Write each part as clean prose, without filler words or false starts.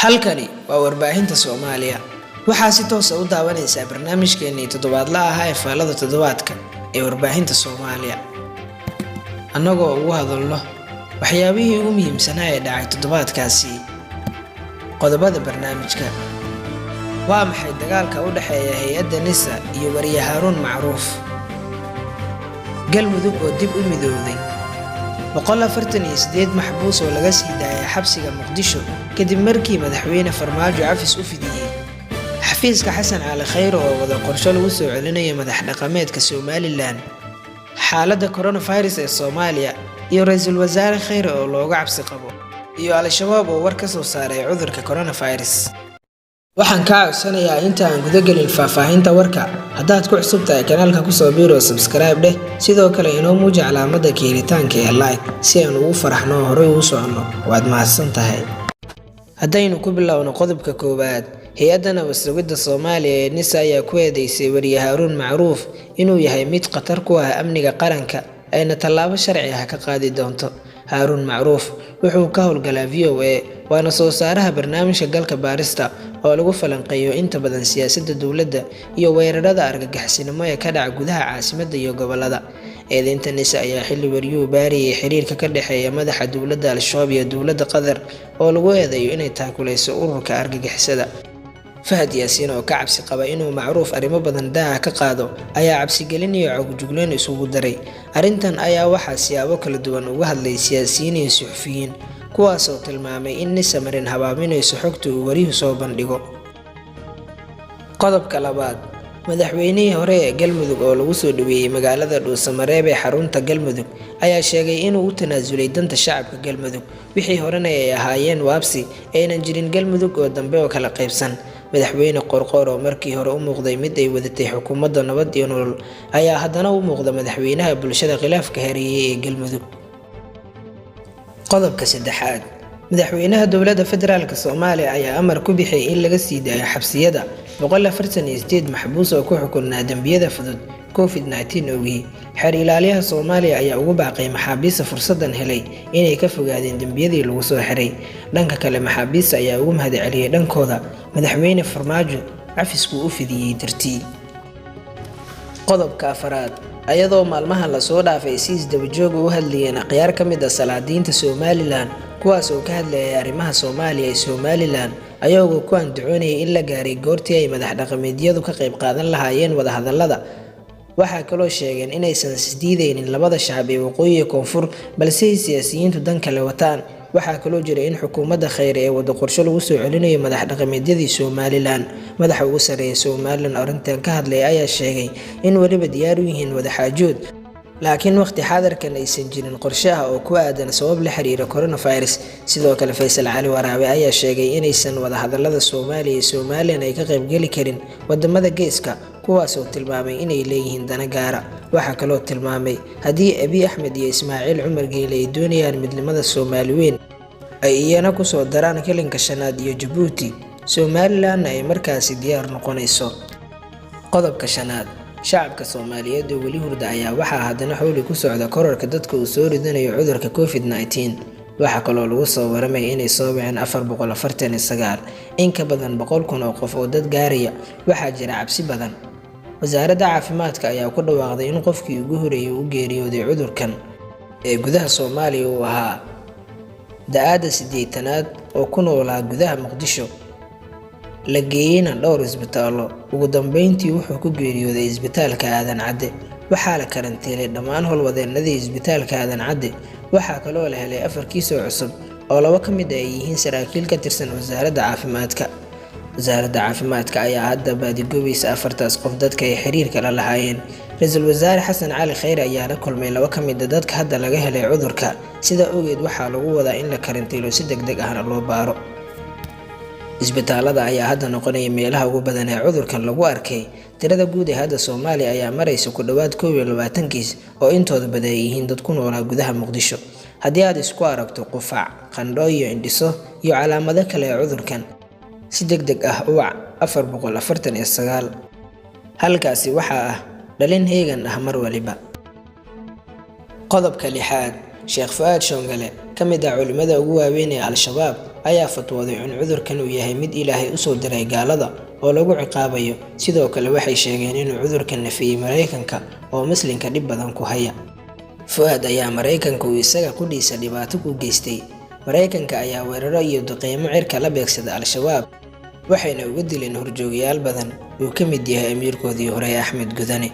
halkani waa warbaahinta Soomaaliya waxaa si toos ah u daawanaysaa barnaamijkeennii toddobaadlaha ah ee Faalada Toddobaadka ee warbaahinta Soomaaliya annagoo ugu hadalno waxyaabihii ugu muhiimsanaa ee dhacay toddobaadkaasi qodobada barnaamijka waa maxay dagaalka u dhaxeeya hay'adda NISA iyo wariye Haaruun Macruuf galmudug oo dib u midowday 148 maxbuus oo laga sii daayay xabsiga Muqdisho kadib markii madaxweyne Farmaajo cafis u fidiyay xafiiska Xasan Cali Khayr oo wada qorshe lagu soo celinayo madax dhaqameedka Somaliland xaaladda coronavirus ee Soomaaliya iyo ra'iisul wasaare Khayr oo looga cabsi qabo iyo Al-Shabaab oo war ka soo saaray cudurka coronavirus waxaan ka codsanayaa inta aan guda galin faahfaahinta warka haddaad ku cusub tahay kanaalka ku soo biiro subscribe dheh sidoo kale inoo muuji calaamadda kiiritaanka ee like si aan ugu faraxno hore ugu socono waad mahadsan tahay haddaynu ku bilowno qodobka koowaad hay'adda nabadgelyada Soomaaliya ee NISA ayaa ku eedeysay wariye Haaruun Macruuf inuu yahay mid khatar ku ah amniga qaranka ayna tallaabo sharci ah ka qaadi doonto Haaruun Macruuf wuxuu ka howlgalaa VOA waana soo saaraha barnaamijka galka baarista oo lagu falanqeeyo inta badan siyaasadda dawladda iyo weerarada argagixisnimo ee ka dhaca gudaha caasimadda iyo gobolada eedeynta NISA ayaa xilli wariyuu baariyay xiriirka ka dhaxeeya madaxa dawladda Al-Shabaab iyo dawladda Qatar oo lagu eedeeyo inay taakulayso ururka argagixisada Fahad Yaasiin oo ka cabsi qaba inuu Macruuf arrimo badan daaha ka qaado ayaa cabsi gelin iyo cogjoogleen isugu daray arrintan ayaa waxaa siyaabo kala duwan uga hadlay siyaasiyiin iyo suxufiyiin kuwaas oo tilmaamay in NISA marin habaaminayso xogta uu wariyuhu soo bandhigo qodobka labaad madaxweynihii hore ee galmudug oo lagu soo dhaweeyay magaalada Dhuusamareeb ee xarunta galmudug ayaa sheegay inuu u tanaasulay danta shacabka galmudug wixii horena ay ahaayeen waabsi aynan jirin galmudug oo dambe oo kala qaybsan madaxweyne Qorqor oo markii hore u muuqday mid ay wadatay xukuumadda nabad iyo nolol ayaa haddana u muuqda madaxweynaha bulshada khilaafka hareeyay ee galmudug qodobka saddexaad madaxweynaha dawladda federaalka Soomaaliya ayaa amar ku bixiyay in laga sii daayo xabsiyada 148 maxbuus oo ku xukunaa dambiyada fudud COVID-19 awgii xeer ilaaliyaha Soomaaliya ayaa ugu baaqay maxaabiista fursadan helay inay ka fogaadeen dambiyadii lagu soo xiray dhanka kale maxaabiista ayaa ugu mahadceliyay dhankooda madaxweyne Farmaajo cafisku u fidiyay dartii qodobka afraad ayadoo maalmaha la soo dhaafay si isdaba joog u hadlayeen aqyaar ka mid ah salaadiinta Somaliland kuwaas oo ka hadlayay arrimaha Soomaaliya iyo Somaliland ayagoo ku andacoonayay in la gaaray goortii ay madax dhaqameedyadu ka qayb qaadan lahaayeen wada hadallada waxaa kaloo sheegeen inaysan isdiidaynin labada shacab ee waqooyi iyo koonfur balse ay siyaasiyiintu dan kale wataan waxaa kaloo jira in xukuumadda Khayr ee wada qorshe lagu soo celinayo madax dhaqameedyadii Somaliland madaxa ugu sareeya Somaliland arrintan ka hadlay ayaa sheegay in waliba diyaar u yihiin wada xaajood laakiin waqti xaadirkan aysan jirin qorshe ah oo ku aadan sabab la xiriira coronavirus sidoo kale Faysal Cali Waraabe ayaa sheegay inaysan wada hadallada Soomaaliya iyo Somaliland ay ka qayb gali karin wadamada geeska kuwaas oo tilmaamay inay leeyihiin dana gaara waxa kaloo tilmaamay haddii Abiy Ahmed iyo Ismaaciil Cumar Geele ay doonayaan midnimada Soomaaliyeed ay iyana ku soo daraan kilinka shanaad iyo Djibouti Somaliland ay markaasi diyaar noqonayso qodobka shanaad shacabka Soomaaliyeed oo wali hurda ayaa waxaa haddana xawli ku socda kororka dadka uu soo ridanayo cudurka COVID-19 waxa kaloo lagu soo waramay inay soo waceen 449 in ka badan 100,000 oo qof oo dad gaaraya waxaa jira cabsi badan wasaaradda caafimaadka ayaa ku dhawaaqday in qofkii ugu horeeyay uu geeriyooday cudurkan ee gudaha Soomaaliya uu ahaa da'ada 80aad oo ku noolaa gudaha Muqdisho la geeyayna dhowr isbitaallo ugu dambeyntii wuxuu ku geeriyooday isbitaalka Aadan Cadde waxaa la karantiilay dhammaan howlwadeennadii isbitaalka Aadan Cadde waxaa kaloo la helay 4 kiis oo cusub oo 2 ka mid ay yihiin saraakiil ka tirsan wasaaradda caafimaadka ayaa hadda baadigoobaysa 4taas qof dadka ay xiriirka la lahaayeen ra'iisul wasaare Xasan Cali Khayr ayaa la kulmay 2 ka mid ah dadka hadda laga helay cudurka sida ogeed waxaa lagu wadaa in la karantiilo si degdeg ahna loo baaro isbitaalada ayaa hadda noqonaya meelaha ugu badan ee cudurkan lagu arkay tirada guud ee hadda Soomaaliya ayaa maraysa ku dhawaad 22 kiis oo intooda badan yihiin dad ku nool gudaha Muqdisho haddii aad isku aragto qufac qandho iyo indhiso iyo calaamado kale ee cudurkan si degdeg ah u wac 449 halkaasi waxaa ah dhalin heegan ah mar waliba qodobka lixaad Sheekh Fuad Shongale ka mid ah culimada ugu waaweyn ee Al-Shabaab ayaa fatwooday in cudurkan uu yahay mid Ilaahay u soo diray gaalada oo lagu ciqaabayo. Sidoo kale waxay sheegeen in cudurkan nafiyay Mareykanka oo muslimka dhib badan ku haya. Fuad ayaa Mareykanka uu isaga qudhiisa dhibaato ku geystay. Mareykanka ayaa weeraro iyo duqeymo cirka la beegsaday Al-Shabaab, waxayna uga dileen horjoogayaal badan oo ka mid yahay amiirkoodii hore Axmed Gudane.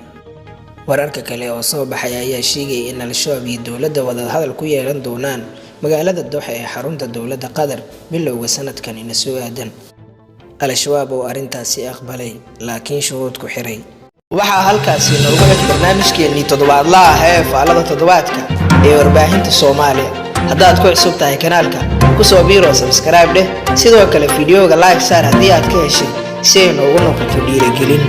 Wararka kale oo soo baxay ayaa sheegay in Al-Shabaab iyo dowladda wada hadal ku yeelan doonaan magaalada Doha ee xarunta dowladda Qatar bilowga sanadkan ina soo aadan. Al-Shabaab oo arintaasi aqbalay laakiin shuruud ku xiray. waxaa halkaasi noogu xig barnaamijkeennii toddobaadlaha ah ee Faalada Toddobaadka ee warbaahinta Soomaaliya. haddaad ku cusub tahay kanaalka ku soo biiro subscribe dheh, sidoo kale fiidiyowga like saar haddii aad ka heshay si ay noogu noqoto dhiirigelin.